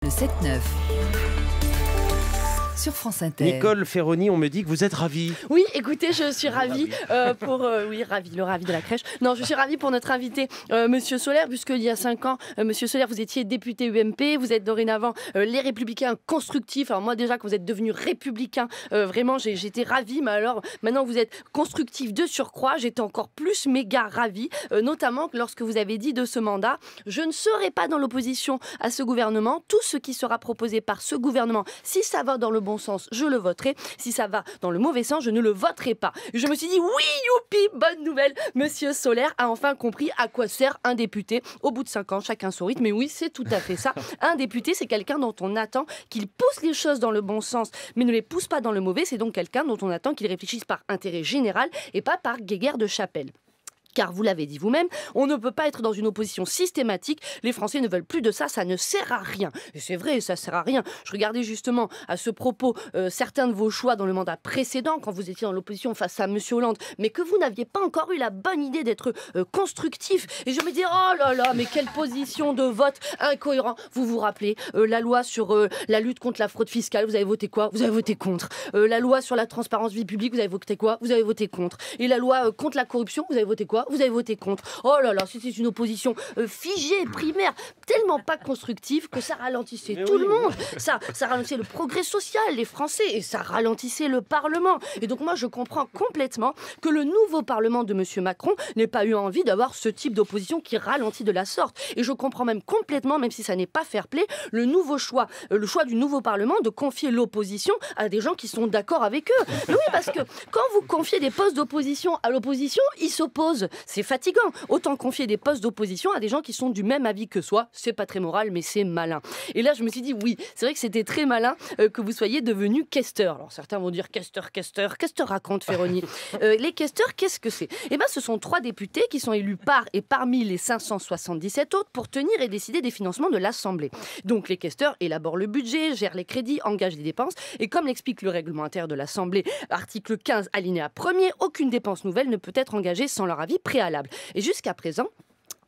Le 7-9 sur France Inter. Nicole Ferroni, on me dit que vous êtes ravie. Oui, écoutez, je suis ravie le ravi de la crèche. Non, je suis ravie pour notre invité, Monsieur Solaire, puisqu'il y a 5 ans, Monsieur Solaire, vous étiez député UMP, vous êtes dorénavant les Républicains constructifs. Alors moi déjà que vous êtes devenu républicain, vraiment j'étais ravie, mais alors maintenant vous êtes constructif de surcroît, j'étais encore plus méga ravie, notamment lorsque vous avez dit de ce mandat, je ne serai pas dans l'opposition à ce gouvernement, tout ce qui sera proposé par ce gouvernement, si ça va dans le bon sens, je le voterai. Si ça va dans le mauvais sens, je ne le voterai pas. Je me suis dit, oui, youpi, bonne nouvelle. Monsieur Solaire a enfin compris à quoi sert un député. Au bout de 5 ans, chacun son rythme. Mais oui, c'est tout à fait ça. Un député, c'est quelqu'un dont on attend qu'il pousse les choses dans le bon sens, mais ne les pousse pas dans le mauvais. C'est donc quelqu'un dont on attend qu'il réfléchisse par intérêt général et pas par guéguerre de chapelle. Car vous l'avez dit vous-même, on ne peut pas être dans une opposition systématique. Les Français ne veulent plus de ça, ça ne sert à rien. Et c'est vrai, ça sert à rien. Je regardais justement à ce propos certains de vos choix dans le mandat précédent, quand vous étiez dans l'opposition face à Monsieur Hollande, mais que vous n'aviez pas encore eu la bonne idée d'être constructif. Et je me dis, oh là là, mais quelle position de vote incohérent. Vous vous rappelez, la loi sur la lutte contre la fraude fiscale, vous avez voté quoi? Vous avez voté contre. La loi sur la transparence vie publique, vous avez voté quoi? Vous avez voté contre. Et la loi contre la corruption, vous avez voté quoi? Vous avez voté contre. Oh là là, c'était une opposition figée, primaire, tellement pas constructive que ça ralentissait tout le monde. Ça ralentissait le progrès social, les Français, et ça ralentissait le Parlement. Et donc moi, je comprends complètement que le nouveau Parlement de M. Macron n'ait pas eu envie d'avoir ce type d'opposition qui ralentit de la sorte. Et je comprends même complètement, même si ça n'est pas fair-play, le choix du nouveau Parlement de confier l'opposition à des gens qui sont d'accord avec eux. Mais oui, parce que quand vous confiez des postes d'opposition à l'opposition, ils s'opposent. C'est fatigant. Autant confier des postes d'opposition à des gens qui sont du même avis que soi. C'est pas très moral, mais c'est malin. Et là, je me suis dit, oui, c'est vrai que c'était très malin que vous soyez devenu questeur. Alors, certains vont dire questeur. Qu'est-ce que raconte Ferroni? Les questeurs, qu'est-ce que c'est? Eh bien, ce sont 3 députés qui sont élus par et parmi les 577 autres pour tenir et décider des financements de l'Assemblée. Donc, les questeurs élaborent le budget, gèrent les crédits, engagent les dépenses. Et comme l'explique le règlement intérieur de l'Assemblée, article 15, alinéa 1er, aucune dépense nouvelle ne peut être engagée sans leur avis préalable. Et jusqu'à présent,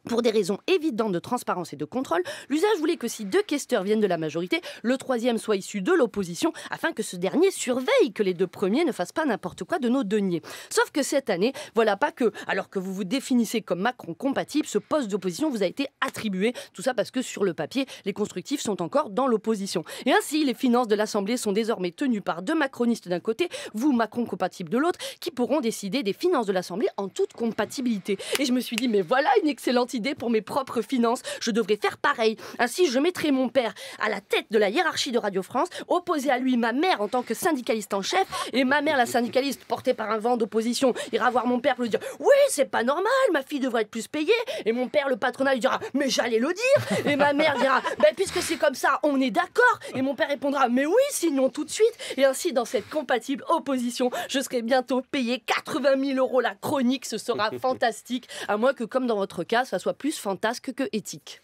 pour des raisons évidentes de transparence et de contrôle, l'usage voulait que si 2 questeurs viennent de la majorité, le 3e soit issu de l'opposition, afin que ce dernier surveille que les 2 premiers ne fassent pas n'importe quoi de nos deniers. Sauf que cette année, voilà pas que, alors que vous vous définissez comme Macron compatible, ce poste d'opposition vous a été attribué. Tout ça parce que sur le papier, les constructifs sont encore dans l'opposition. Et ainsi, les finances de l'Assemblée sont désormais tenues par 2 macronistes d'un côté, vous Macron compatible de l'autre, qui pourront décider des finances de l'Assemblée en toute compatibilité. Et je me suis dit, mais voilà une excellente idée pour mes propres finances, je devrais faire pareil. Ainsi, je mettrai mon père à la tête de la hiérarchie de Radio France, opposé à lui ma mère en tant que syndicaliste en chef, et ma mère, la syndicaliste, portée par un vent d'opposition, ira voir mon père pour lui dire « Oui, c'est pas normal, ma fille devrait être plus payée », et mon père, le patronat, lui dira « Mais j'allais le dire », et ma mère dira « Ben, puisque c'est comme ça, on est d'accord », et mon père répondra « Mais oui, sinon tout de suite », et ainsi, dans cette compatible opposition, je serai bientôt payé 80 000 € la chronique, ce sera fantastique, à moins que, comme dans votre cas, ça soit plus fantasque que éthique.